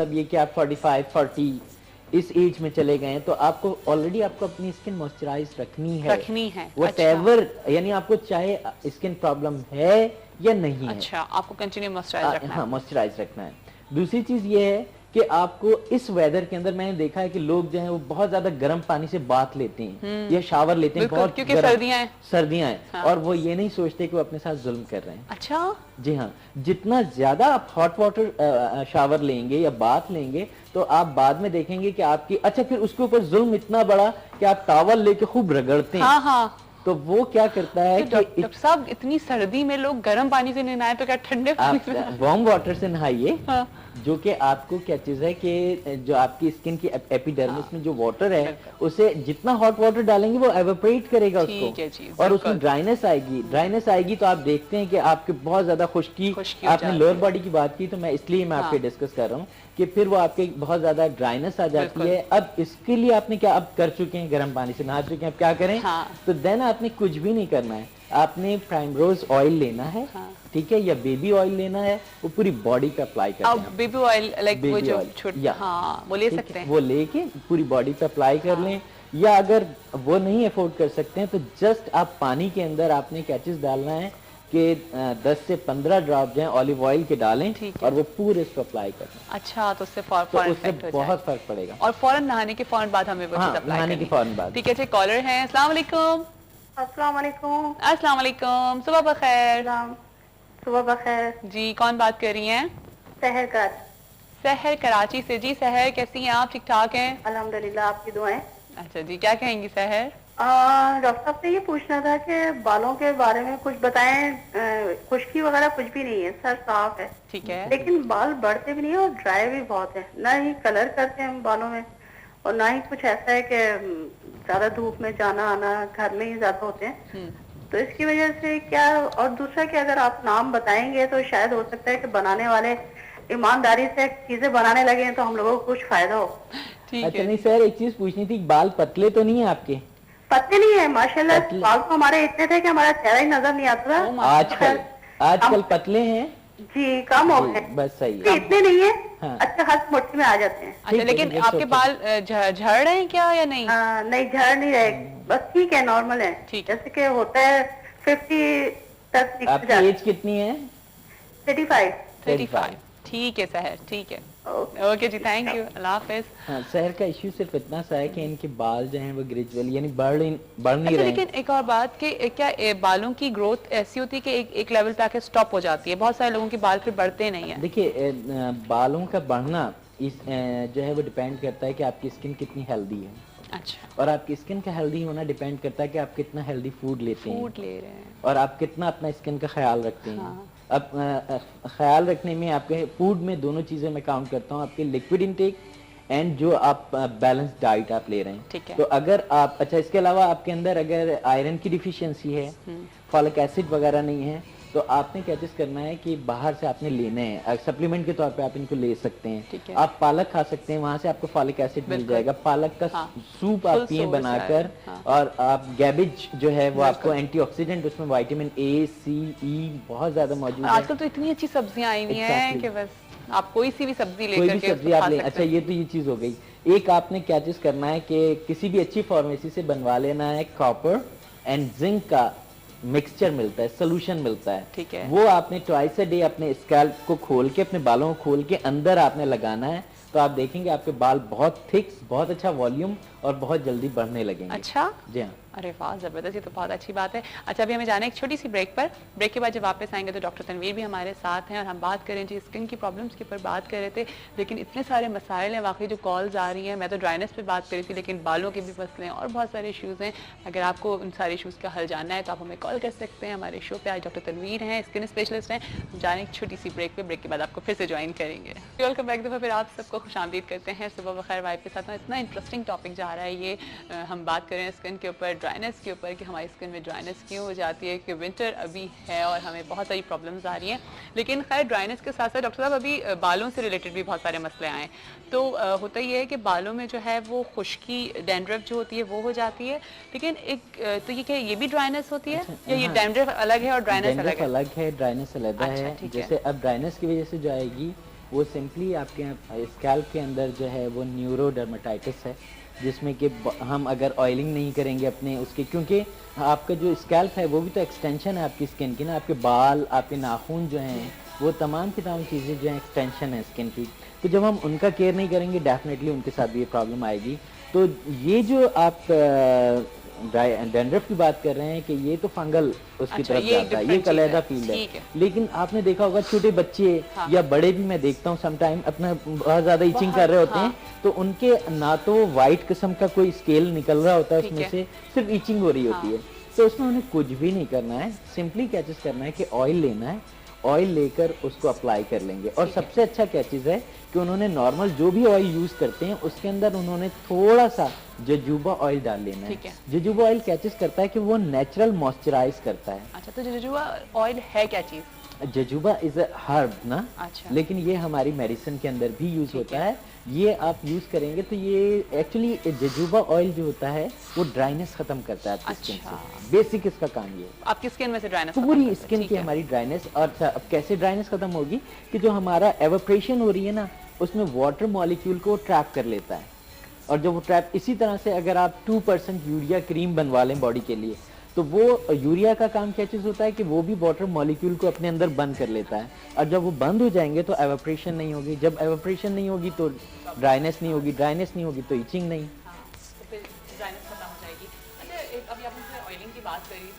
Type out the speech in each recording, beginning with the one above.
मतलब ये कि आप 45 40 इस एज में चले गए हैं तो आपको ऑलरेडी आपको अपनी स्किन मॉइस्चराइज रखनी है व्हाटएवर अच्छा। यानी आपको चाहे स्किन प्रॉब्लम है या नहीं है, अच्छा आपको कंटिन्यू मॉइस्चराइज रखना है। हाँ मॉइस्चराइज रखना है। दूसरी चीज ये है कि आपको इस वेदर के अंदर मैंने देखा है कि लोग जो हैं वो बहुत ज्यादा गर्म पानी से बाथ लेते हैं या शावर लेते हैं, बहुत क्योंकि सर्दियां हैं हाँ। और वो ये नहीं सोचते कि वो अपने साथ जुल्म कर रहे हैं। अच्छा जी हाँ, जितना ज्यादा आप हॉट वाटर शावर लेंगे या बाथ लेंगे तो आप बाद में देखेंगे कि आपकी अच्छा फिर उसके ऊपर जुल्म इतना बड़ा कि आप टॉवल लेके खूब रगड़ते हैं। हाँ हाँ। तो वो क्या करता है कि डॉक्टर साहब इतनी सर्दी में लोग गर्म पानी से नहाए तो क्या ठंडे पानी से? वार्म वाटर से नहाइए। हाँ। जो कि आपको क्या चीज है कि जो आपकी स्किन की एपिडर्मिस में जो वाटर है उसे जितना हॉट वाटर डालेंगे वो एवेपोरेट करेगा उसको और उसमें ड्राइनेस आएगी तो आप देखते हैं कि आपके बहुत ज्यादा खुश्की आपने लोअर बॉडी की बात की तो मैं इसलिए मैं आपके डिस्कस कर रहा हूँ कि फिर वो आपके बहुत ज्यादा ड्राइनेस आ जाती है। अब इसके लिए आपने क्या अब कर चुके हैं, गर्म पानी से नहा चुके हैं, अब क्या करें? तो देन आपने कुछ भी नहीं करना है, आपने प्राइमरोज ऑयल लेना है, ठीक है, या बेबी ऑयल लेना है, वो पूरी बॉडी पे अप्लाई करना है। बेबी ऑयल लाइक वो जो छोटा, हाँ वो ले सकते हैं, वो लेके पूरी बॉडी पे अप्लाई कर लें। या अगर वो नहीं अफोर्ड कर सकते हैं तो जस्ट आप पानी के अंदर आपने क्या चीज डालना है कि 10 से 15 ड्रॉप जो है ऑलिव ऑयल के डालें और वो पूरे इसको अप्लाई करना। अच्छा तो उससे बहुत फर्क पड़ेगा और फौरन नहाने के फौरन बाद हमें वो चीज अप्लाई करनी है। फौरन बाद। ठीक है, कॉलर हैं। अस्सलाम वालेकुम। अस्सलाम वालेकुम। अस्सलाम वालेकुम। सुबह बखैर। सुबह बखैर जी, कौन बात कर रही हैं? सहर कराची से। जी सहर, कैसी हैं आप? ठीक ठाक हैं अल्हम्दुलिल्लाह, आपकी दुआएं। अच्छा जी, क्या कहेंगी सहर? डॉक्टर साहब से ये पूछना था कि बालों के बारे में कुछ बताएं। खुश्की वगैरह कुछ भी नहीं है, सर साफ है, ठीक है, लेकिन बाल बढ़ते भी नहीं है और ड्राई भी बहुत है। ना ही कलर करते हैं बालों में और ना ही कुछ ऐसा है कि ज्यादा धूप में जाना आना, घर में ही ज्यादा होते हैं। तो इसकी वजह से क्या, और दूसरा कि अगर आप नाम बताएंगे तो शायद हो सकता है कि बनाने वाले ईमानदारी से चीजें बनाने लगे तो हम लोगों को कुछ फायदा हो। अच्छा नहीं सर, एक चीज पूछनी थी, बाल पतले तो नहीं है आपके? पतले नहीं है माशाल्लाह, बाल तो हमारे इतने थे कि हमारा चेहरा ही नजर नहीं आता था। आजकल पतले हैं जी, कम हो गए, बस सही है, इतने नहीं है। हाँ। अच्छा, हर मुट्ठी में आ जाते हैं। अच्छा, लेकिन आपके बाल झड़ रहे हैं क्या या नहीं? नहीं झड़ नहीं रहे, बस ठीक है, नॉर्मल है, जैसे कि होता है 50 तक। आपकी एज कितनी है? 35। ठीक है सहर, ठीक है, ओके जी, थैंक यू, अल्लाह हाफिज। हाँ, सहर का इश्यू सिर्फ इतना सा है कि इनके बाल जो हैं वो ग्रेजुअली यानी बढ़ नहीं रहे। लेकिन एक और बात कि क्या बालों की ग्रोथ ऐसी होती है कि एक लेवल पे आके स्टॉप हो जाती है? बहुत सारे लोगों के बाल फिर बढ़ते नहीं है। देखिए, बालों का बढ़ना इस जो है वो डिपेंड करता है कि आपकी स्किन कितनी हेल्दी है। अच्छा। और आपकी स्किन का हेल्दी होना डिपेंड करता है कि आप कितना हेल्दी फूड ले रहे हैं और आप कितना अपना स्किन का ख्याल रखते हैं। अब ख्याल रखने में आपके फूड में दोनों चीजें मैं काउंट करता हूँ, आपके लिक्विड इनटेक एंड जो आप बैलेंस डाइट आप ले रहे हैं। ठीक है। तो अगर आप अच्छा, इसके अलावा आपके अंदर अगर आयरन की डिफिशियंसी है, फॉलिक एसिड वगैरह नहीं है, तो आपने क्या चीज करना है कि बाहर से आपने लेने हैं, सप्लीमेंट के तौर पे आप इनको ले सकते हैं। आप पालक खा सकते हैं, वहां से आपको फॉलिक एसिड मिल जाएगा। पालक का सूप आप पिए बनाकर। और आप गैबेज जो है वो आपको एंटीऑक्सीडेंट, उसमें विटामिन ए, सी, ई बहुत ज्यादा मौजूद है। आजकल तो इतनी अच्छी सब्जियां आई हुई हैं कि बस आप कोई सी भी सब्जी लेकर के सब्जी आप ले। अच्छा, ये तो ये चीज हो गई। एक आपने क्या चीज करना है कि किसी भी अच्छी फार्मेसी से बनवा लेना है, कॉपर एंड जिंक का मिक्सचर मिलता है, सोल्यूशन मिलता है। ठीक है। वो आपने ट्वाइस अ डे अपने स्कैल्प को खोल के, अपने बालों को खोल के अंदर आपने लगाना है, तो आप देखेंगे आपके बाल बहुत थिक, बहुत अच्छा वॉल्यूम और बहुत जल्दी बढ़ने लगेंगे। अच्छा जी हाँ। अरे वाह, जबरदस्त, ये तो बहुत अच्छी बात है। अच्छा, अभी हमें जाना है एक छोटी सी ब्रेक पर। ब्रेक के बाद जब वापस आएंगे तो डॉक्टर तनवीर भी हमारे साथ हैं और हम बात करें जी स्किन की प्रॉब्लम्स के ऊपर बात कर रहे थे, लेकिन इतने सारे मसाइल हैं वाकई जो कॉल्स आ रही हैं। मैं तो ड्राइनेस पे बात करी थी, लेकिन बालों के भी मसले हैं और बहुत सारे इशूज़ हैं। अगर आपको उन सारे इशूज़ का हल जानना है तो आप हमें कॉल कर सकते हैं। हमारे शो पर आज डॉक्टर तनवीर हैं, स्किन स्पेशलिस्ट हैं। हम जाने एक छोटी सी ब्रेक पे, ब्रेक के बाद आपको फिर से ज्वाइन करेंगे। Welcome back. दफ़ा फिर आप सबको खुशामदीद करते हैं सुबह बखैर वाइब के साथ। इतना इंटरेस्टिंग टॉपिक जा रहा है ये, हम बात करें स्किन के ऊपर, ड्राइनेस के ऊपर, कि हमारी स्किन में ड्राइनेस क्यों हो जाती है, कि विंटर अभी है और हमें बहुत सारी प्रॉब्लम्स आ रही हैं। लेकिन खैर ड्राइनेस के साथ साथ डॉक्टर साहब अभी बालों से रिलेटेड भी बहुत सारे मसले आए। तो होता ये है कि बालों में जो है वो खुश्की, डैंड्रफ जो होती है वो हो जाती है। लेकिन एक तो ये क्या ये भी ड्राइनेस होती है? या ये डैंड्रफ अलग है और ड्राइनेस अलग है? अलग है, ड्राइनेस अलग है। जैसे अब ड्राइनेस की वजह से जो आएगी वो सिंपली आपके स्कैल्प के अंदर जो है वो न्यूरोडर्मेटाइटिस है, जिसमें कि हम अगर ऑयलिंग नहीं करेंगे अपने उसके, क्योंकि आपका जो स्कैल्प है वो भी तो एक्सटेंशन है आपकी स्किन की ना, आपके बाल, आपके नाखून जो हैं वो तमाम की तमाम चीज़ें जो हैं एक्सटेंशन है स्किन की। तो जब हम उनका केयर नहीं करेंगे डेफिनेटली उनके साथ भी ये प्रॉब्लम आएगी। तो ये जो आप डैंड्रफ की बात कर रहे हैं कि ये तो फंगल उसकी तरफ जाता है, ये एक अलहदा फील्ड है। लेकिन आपने देखा होगा छोटे बच्चे या बड़े भी मैं देखता हूँ समटाइम अपना बहुत ज्यादा इचिंग कर रहे होते हैं, तो उनके ना तो वाइट किस्म का कोई स्केल निकल रहा होता है उसमें से, सिर्फ इचिंग हो रही होती है। तो उसमें उन्हें कुछ भी नहीं करना है, सिंपली क्या चीज करना है कि ऑयल लेना है, ऑयल लेकर उसको अप्लाई कर लेंगे। और सबसे अच्छा क्या चीज़ है कि उन्होंने नॉर्मल जो भी ऑयल यूज़ करते हैं उसके अंदर उन्होंने थोड़ा सा जजूबा ऑयल डाल लेना है। जजूबा ऑयल क्या चीज़ करता है कि वो नेचुरल मॉइस्चराइज करता है। अच्छा, तो जजूबा ऑयल है क्या चीज़? जजूबा इज अ हर्ब ना। अच्छा। लेकिन ये हमारी मेडिसिन के अंदर भी यूज होता है। ये आप यूज करेंगे तो ये एक्चुअली जजूबा ऑयल जो होता है वो ड्राइनेस खत्म करता है आपकी स्किन से। बेसिक इसका काम ये है, आपकी स्किन में से ड्राइनेस, पूरी स्किन की हमारी ड्राइनेस। और अब कैसे ड्राइनेस खत्म होगी कि जो हमारा एवापोरेशन हो रही है ना, उसमें वाटर मॉलिक्यूल को ट्रैप कर लेता है। और जब वो ट्रैप, इसी तरह से अगर आप 2% यूरिया क्रीम बनवा लें बॉडी के लिए, तो वो यूरिया का काम क्या चीज़ होता है कि वो भी वाटर मॉलिक्यूल को अपने अंदर बंद कर लेता है। और जब वो बंद हो जाएंगे तो एवापोरेशन नहीं होगी, जब एवापोरेशन नहीं होगी तो ड्राइनेस नहीं होगी, ड्राइनेस नहीं होगी तो इचिंग नहीं। तो फिर ड्राइनेस खत्म हो जाएगी। अच्छा, अभी आपने ऑयलिंग की बात करी,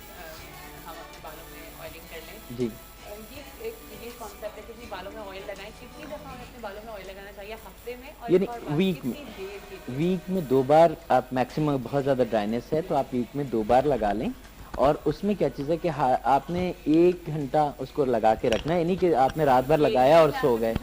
हम अपने बालों में ऑयलिंग कर लें जी। ये कॉन्सेप्ट है कि बालों में ऑयल लगाएं, कितनी दफ़ा हमें अपने बालों में ऑयल लगाना चाहिए हफ्ते में? और यानी वीक में 2 बार आप मैक्सिमम, बहुत ज़्यादा ड्राइनेस है तो आप वीक में 2 बार लगा लें। और उसमें क्या चीज़ है कि आपने 1 घंटा उसको लगा के रखना है, यानी कि आपने रात भर लगाया और सो गए।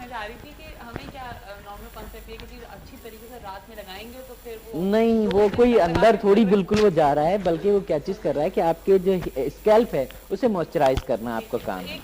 अच्छी तरीके से रात में लगाएंगे तो फिर वो नहीं, वो कोई अंदर थोड़ी बिल्कुल वो जा रहा है, बल्कि वो क्या चीज़ कर रहा है कि आपके जो स्कैल्प है उसे मॉइस्चराइज करना आपका काम है।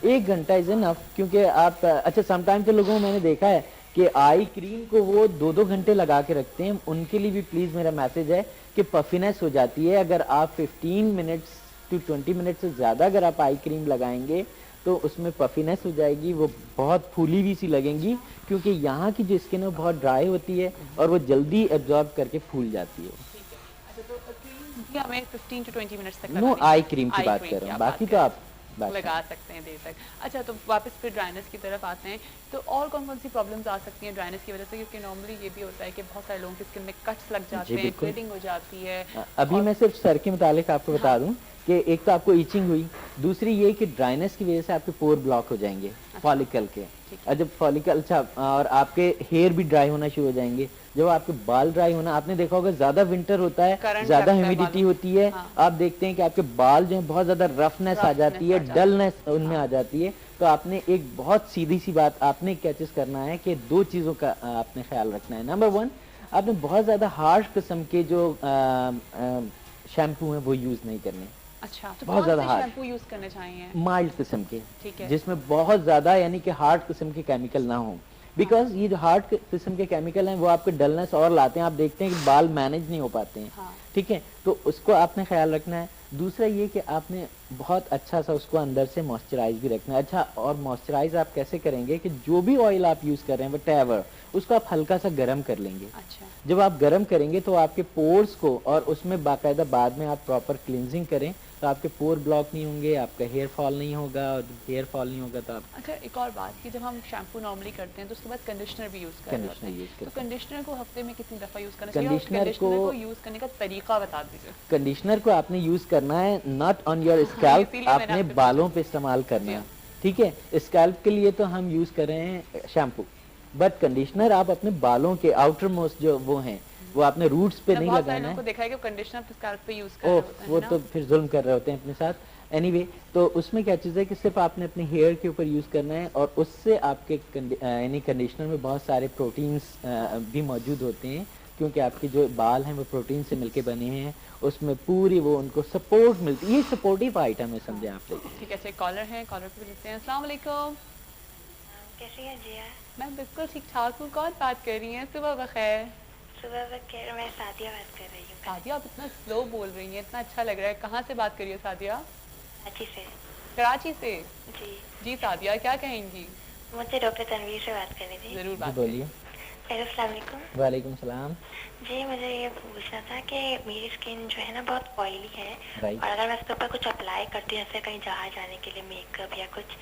1 घंटा इज इनफ, क्योंकि आप अच्छा समटाइम तो लोगों को मैंने देखा है कि आई क्रीम को वो 2-2 घंटे लगा के रखते हैं। उनके लिए भी प्लीज़ मेरा मैसेज है कि पफिनेस हो जाती है। अगर आप 15 मिनट्स टू 20 मिनट से ज़्यादा अगर आप आई क्रीम लगाएंगे तो उसमें पफिनेस हो जाएगी, वो बहुत फूली हुई सी लगेंगी, क्योंकि यहाँ की जो स्किन है वो बहुत ड्राई होती है और वो जल्दी एब्जॉर्ब करके फूल जाती है। अच्छा, तो हमें 15 टू 20 मिनट्स तक नो, आई क्रीम की बात कर रहे हैं, बाकी तो आप लगा सकते हैं देर तक। अच्छा, तो वापस फिर ड्राइनेस की तरफ आते हैं, तो और कौन कौन सी प्रॉब्लम्स आ सकती हैं ड्राइनेस की वजह से? क्योंकि नॉर्मली ये भी होता है कि बहुत सारे लोगों की स्किन में कट्स लग जाते हैं, ब्लीडिंग हो जाती है। अभी मैं सिर्फ सर के मुतालिक आपको बता दूं कि एक तो आपको ईचिंग हुई, दूसरी ये कि ड्राइनेस की वजह से आपके पोर ब्लॉक हो जाएंगे फॉलिकल के। और जब फॉलिकल, अच्छा, और आपके हेयर भी ड्राई होना शुरू हो जाएंगे। जब आपके बाल ड्राई होना, आपने देखा होगा ज्यादा विंटर होता है, ज्यादा ह्यूमिडिटी होती है, आप देखते हैं कि आपके बाल जो है बहुत ज्यादा रफनेस आ जाती है, डलनेस उनमें आ जाती है। तो आपने एक बहुत सीधी सी बात आपने क्या चीज करना है कि 2 चीजों का आपने ख्याल रखना है। नंबर 1, आपने बहुत ज्यादा हार्श किस्म के जो शैम्पू हैं वो यूज नहीं करने। अच्छा, तो बहुत ज्यादा हार्ड शैम्पू यूज करने चाहिए? माइल्ड किस्म के, ठीक है, जिसमें बहुत ज्यादा यानी कि हार्ड किस्म के केमिकल ना हो। बिकॉज ये जो हार्ड किस्म के केमिकल हैं वो आपके डलनेस और लाते हैं। आप देखते हैं कि बाल मैनेज नहीं हो पाते हैं। ठीक है, तो उसको आपने ख्याल रखना है। दूसरा ये कि आपने बहुत अच्छा सा उसको अंदर से मॉइस्चराइज भी रखना है। अच्छा, और मॉइस्चराइज आप कैसे करेंगे कि जो भी ऑयल आप यूज कर रहे हैं व्हाटएवर, उसको आप हल्का सा गर्म कर लेंगे। अच्छा, जब आप गर्म करेंगे तो आपके पोर्स को, और उसमें बाकायदा बाद में आप प्रॉपर क्लींजिंग करें तो आपके पोर ब्लॉक नहीं होंगे, आपका हेयर फॉल नहीं होगा। और हेयर फॉल नहीं होगा तो आप, अच्छा, एक और बात कि जब हम शैम्पू नॉर्मली करते हैं तो उसके बाद कंडीशनर भी यूज करते हैं, तो कंडीशनर को हफ्ते में कितनी दफा यूज करना चाहिए? कंडीशनर को यूज करने का तरीका बता दीजिए। कंडीशनर को आपने यूज करना है नॉट ऑन योर स्कैल्प, आपने बालों पे इस्तेमाल करना है। ठीक है, स्कैल्प के लिए तो हम यूज कर रहे हैं शैम्पू, बट कंडीशनर आप अपने बालों के आउटर मोस्ट जो वो हैं वो आपने रूट्स पे नहीं लगाना है। देखा है कि कंडीशनर स्कैल्प पे यूज कर रहे होते हैं, वो तो फिर जुल्म कर रहे होते हैं अपने साथ। एनीवे, तो उसमें क्या चीज़ है कि सिर्फ आपने अपने हेयर के ऊपर यूज करना है, और उससे आपके यानी कंडीशनर में बहुत सारे प्रोटीन्स भी मौजूद होते हैं, क्योंकि आपके जो बाल हैं वो प्रोटीन से मिलके बने हैं। उसमें पूरी वो उनको सपोर्ट मिलती है, ये सपोर्टिव आइटम है, समझे आप लोग। ठीक है, कॉलर है, कॉलर पे लेते हैं। अस्सलाम वालेकुम। कैसी हैं जिया? मैं बिल्कुल ठीक ठाक हूँ। कौन बात कर रही हैं? सुबह बखैर। सुबह बखैर, मैं सादिया बात कर रही हूँ। सादिया, आप इतना स्लो बोल रही हैं, इतना अच्छा लग रहा है। कहाँ से बात कर रही हो सादिया? कराची से। कराची से? जी जी सादिया, क्या कहेंगी? मुझे डॉक्टर तनवीर से बात करनी थी। जरूर बात बोलिए। अस्सलाम वालेकुम। वालेकुम सलाम। जी मुझे ये पूछना था कि मेरी स्किन जो है ना बहुत ऑयली है, राइट। और अगर मैं उसके ऊपर कुछ अप्लाई करती हूँ जैसे कहीं बाहर जाने के लिए मेकअप या कुछ,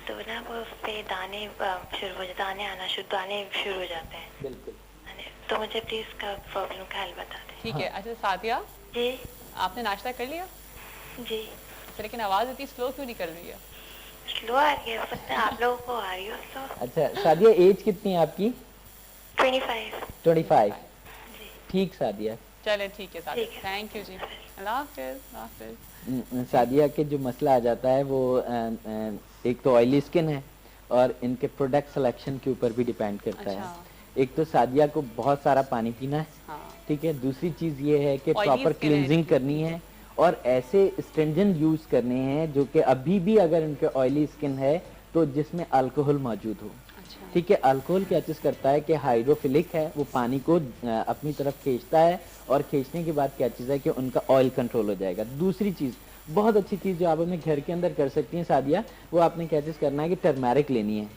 तो ना वो उस पे दाने आना शुरू हो जाते हैं। बिल्कुल। तो मुझे प्लीज इसका प्रॉब्लम का हल बता दें। ठीक है। अच्छा सादिया, जी आपने नाश्ता कर लिया? जी। लेकिन आवाज इतनी स्लो क्यों निकल रही है? स्लो आ रही है, हो सकता है आप लोगों को आ रही हो तो। अच्छा सादिया, एज कितनी है आपकी? 25। 25। जी ठीक सादिया। चले ठीक है सादिया, ठीक है। थैंक यू जी, अल्लाह हाफिज। अल्लाह हाफिज। सादिया के जो मसला आ जाता है वो एक तो ऑयली स्किन है और इनके प्रोडक्ट सिलेक्शन के ऊपर भी डिपेंड करता अच्छा। है। एक तो सादिया को बहुत सारा पानी पीना है, हाँ। ठीक है। दूसरी चीज ये है कि Oily प्रॉपर skin है क्लींजिंग इनकी। करनी है और ऐसे स्ट्रिंजेंट यूज करने हैं जो कि अभी भी अगर इनके ऑयली स्किन है तो जिसमें अल्कोहल मौजूद हो, अच्छा। ठीक है। अल्कोहल क्या चीज करता है कि हाइड्रोफिलिक है, वो पानी को अपनी तरफ खींचता है और खींचने के बाद क्या चीज है कि उनका ऑयल कंट्रोल हो जाएगा। दूसरी चीज, बहुत अच्छी चीज जो आप अपने घर के अंदर कर सकती हैं सादिया, वो आपने क्या चीज करना है कि टर्मेरिक लेनी है,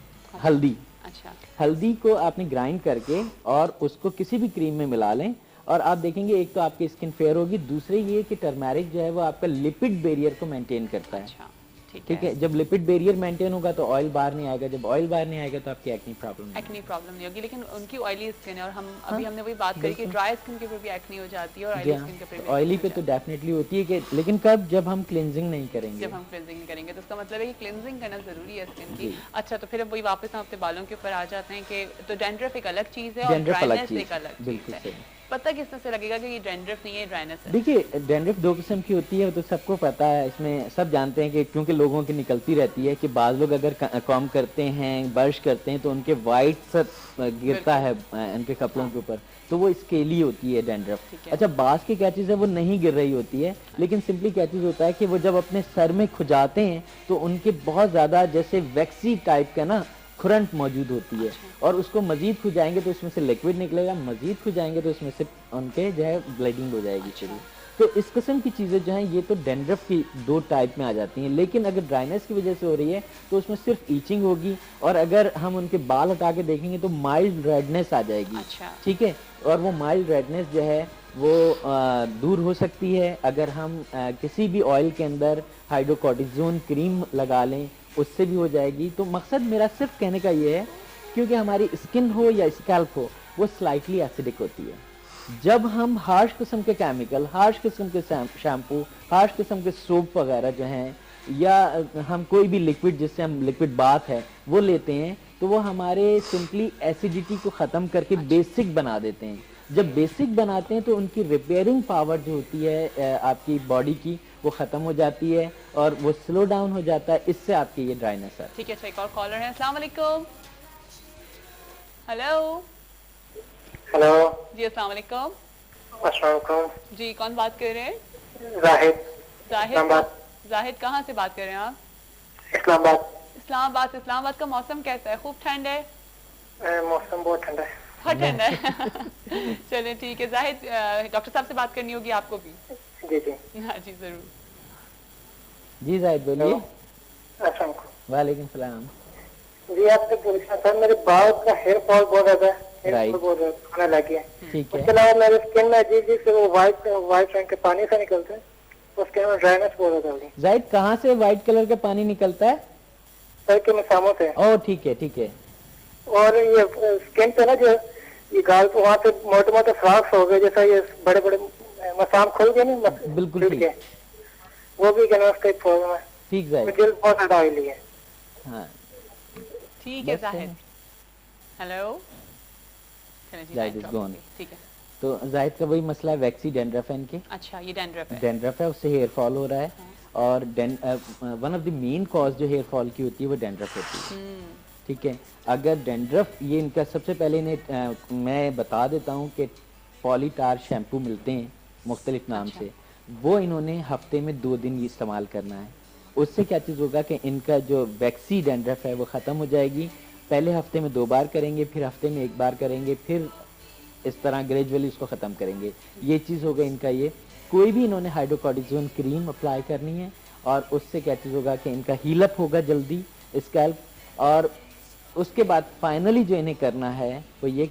हल्दी। अच्छा। हल्दी को आपने ग्राइंड करके और उसको किसी भी क्रीम में मिला लें और आप देखेंगे एक तो आपकी स्किन फेयर होगी, दूसरे ये कि टर्मेरिक जो है वो आपका लिपिड बैरियर को मेंटेन करता है। अच्छा ठीक है। जब लिपिड बैरियर मेंटेन होगा तो ऑयल बाहर नहीं आएगा, जब ऑयल बाहर नहीं आएगा तो आपकी एक्नी प्रॉब्लम नहीं होगी। लेकिन उनकी ऑयली स्किन है और हम अभी हमने वही बात करी कि ड्राई स्किन के ऊपर भी एक्नी हो जाती है और ऑयली स्किन के ऊपर भी ऑयली पे तो डेफिनेटली होती है कि, लेकिन कब, जब हम क्लींजिंग नहीं करेंगे। जब हम क्लींजिंग नहीं करेंगे तो उसका मतलब है कि क्लींजिंग करना जरूरी है स्किन की। अच्छा तो फिर वही वापस हम अपने बालों के ऊपर आ जाते हैं कि तो डैंड्रफ एक अलग चीज है और ड्राइनेस एक अलग चीज है। पता किस तरह से लगेगा कि ये डैंड्रफ नहीं है, ड्राइनेस है? देखिए डैंड्रफ दो किस्म की होती है, तो सबको पता है, इसमें सब जानते हैं कि क्योंकि लोगों की निकलती रहती है कि बाज लोग अगर कॉम करते हैं, ब्रश करते हैं तो उनके वाइट सब गिरता है उनके कपड़ों के ऊपर, तो वो स्केली होती है डैंड्रफ। अच्छा बाज की क्या चीज़ है, वो नहीं गिर रही होती है, लेकिन सिंपली क्या चीज़ होता है कि वो जब अपने सर में खुजाते हैं तो उनके बहुत ज़्यादा जैसे वैक्सी टाइप का ना खुरंट मौजूद होती है और उसको मजीद खुजाएंगे तो उसमें से लिक्विड निकलेगा, मजीद खुजाएंगे तो उसमें से उनके जो है ब्लीडिंग हो जाएगी शुरू। तो इस किस्म की चीज़ें जो हैं ये तो डैंड्रफ की दो टाइप में आ जाती हैं, लेकिन अगर ड्राइनेस की वजह से हो रही है तो उसमें सिर्फ ईचिंग होगी और अगर हम उनके बाल हटा के देखेंगे तो माइल्ड रेडनेस आ जाएगी। ठीक है। और वो माइल्ड रेडनेस जो है वो दूर हो सकती है अगर हम किसी भी ऑयल के अंदर हाइड्रोकॉर्टिजोन क्रीम लगा लें, उससे भी हो जाएगी। तो मकसद मेरा सिर्फ कहने का ये है क्योंकि हमारी स्किन हो या स्कैल्प हो वो स्लाइटली एसिडिक होती है। जब हम हार्श किस्म के केमिकल, हार्श किस्म के शैम्पू, हार्श किस्म के सोप वगैरह जो हैं या हम कोई भी लिक्विड जिससे हम लिक्विड बाथ है वो लेते हैं तो वो हमारे सिंपली एसिडिटी को ख़त्म करके बेसिक बना देते हैं। जब बेसिक बनाते हैं तो उनकी रिपेयरिंग पावर जो होती है आपकी बॉडी की वो ख़त्म हो जाती है और वो स्लो डाउन हो जाता है, इससे आपकी ये ड्राइनेस है। ठीक है। अच्छा एक और कॉलर है। अस्सलाम वालेकुम। हेलो हेलो जी, अस्सलाम वालेकुम। अस्सलाम वालेकुम जी, कौन बात कर रहे हैं? जाहिद। जाहिद कहाँ से बात कर रहे हैं आप? इस्लामाबाद। इस्लामाबाद का मौसम कैसा है? खूब ठंड है? मौसम बहुत ठंडा है। बहुत ठंड है। चलिए ठीक है। जाहिद डॉक्टर साहब से बात करनी होगी आपको भी। जी जी हाँ जी जरूर। जी जाहिद बोलिए। अस्सलाम वालेकुम सलाम। जी आपसे पूछना था, मेरे बाल का हेयर फॉल बहुत ज्यादा है, होने लगी है। ठीक है। उसके अलावा मेरे स्किन में अजीब अजीब से वो व्हाइट रंग के पानी से निकलते हैं, उसके में ड्राइनेस बहुत ज्यादा है। जाहिद कहाँ से व्हाइट कलर का पानी निकलता है? सर के मसामों से। ओह ठीक है ठीक है। और ये स्किन पे ना जो ये गाल पे वहाँ पे मोटे मोटे फ्रॉक्स हो गए, जैसा ये बड़े बड़े मसाम खुल गए ना, बिल्कुल ठीक है। वो भी कहना उसका एक प्रॉब्लम है। ठीक जाहिद। जल्द बहुत ज्यादा ऑयली है। हाँ ठीक है Zahid. Hello Zahid is gone. ठीक है। तो जाहिद का वही मसला है, वैक्सी डैंड्रफ है इनके। अच्छा ये डैंड्रफ है। डैंड्रफ है, उससे हेयर फॉल हो रहा है और one of the main cause जो हेयर फॉल की होती है वो डैंड्रफ होती है। ठीक है। अगर डैंड्रफ ये इनका सबसे पहले इन्हें मैं बता देता हूँ कि पॉलीटार शैम्पू मिलते हैं मुख्तलिफ नाम से, वो इन्होंने हफ्ते में 2 दिन ये इस्तेमाल करना है। उससे क्या चीज़ होगा कि इनका जो वैक्सी डैंड्रफ है वो ख़त्म हो जाएगी। पहले हफ्ते में 2 बार करेंगे, फिर हफ्ते में 1 बार करेंगे, फिर इस तरह ग्रेजुअली उसको ख़त्म करेंगे। ये चीज़ होगा इनका। ये कोई भी इन्होंने हाइड्रोकॉर्टिजोन क्रीम अप्लाई करनी है और उससे क्या चीज़ होगा कि इनका हीलअप होगा जल्दी स्कैल्प, और उसके बाद फाइनली जो इन्हें करना है वो ये